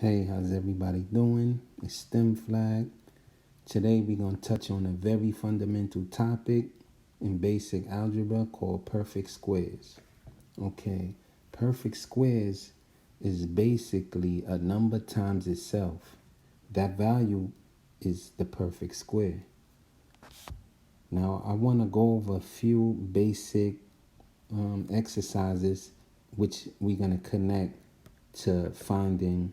Hey, how's everybody doing? It's STEMFLAG. Today we're going to touch on a very fundamental topic in basic algebra called perfect squares. Okay, perfect squares is basically a number times itself. That value is the perfect square. Now, I want to go over a few basic exercises which we're going to connect to finding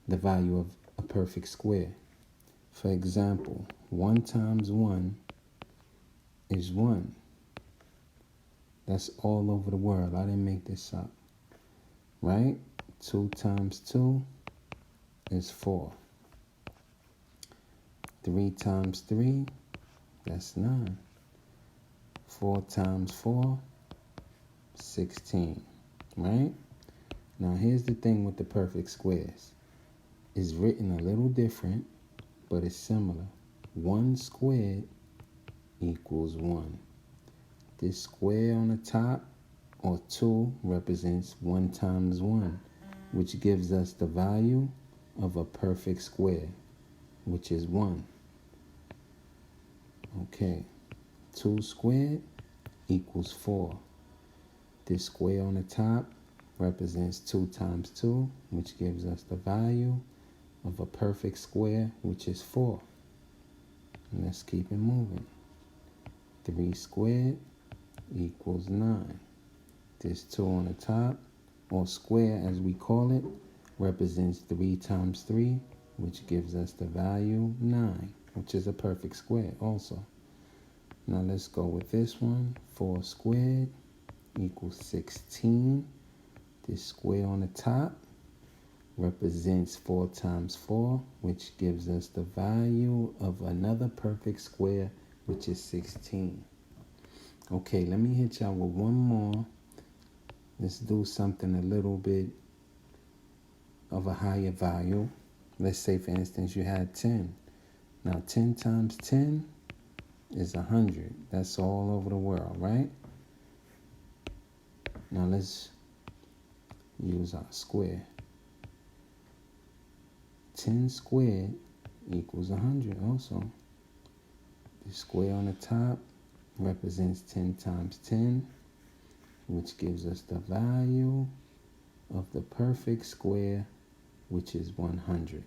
the value of a perfect square. For example, 1 times 1 is 1. That's all over the world. I didn't make this up. Right? 2 times 2 is 4. 3 times 3, that's 9. 4 times 4, 16. Right? Now here's the thing with the perfect squares. It's written a little different, but it's similar. 1 squared equals 1. This square on the top, or 2, represents 1 times 1, which gives us the value of a perfect square, which is 1. Okay, 2 squared equals 4. This square on the top represents 2 times 2, which gives us the value of a perfect square, which is 4. And let's keep it moving. 3 squared equals 9. This 2 on the top, or square as we call it, represents 3 times 3, which gives us the value 9, which is a perfect square also. Now let's go with this one. 4 squared equals 16. This square on the top represents 4 times 4, which gives us the value of another perfect square, which is 16. Okay, let me hit y'all with one more. Let's do something a little bit of a higher value. Let's say, for instance, you had 10. Now, 10 times 10 is 100. That's all over the world, right? Now, let's use our square. 10 squared equals 100 also. The square on the top represents 10 times 10, which gives us the value of the perfect square, which is 100.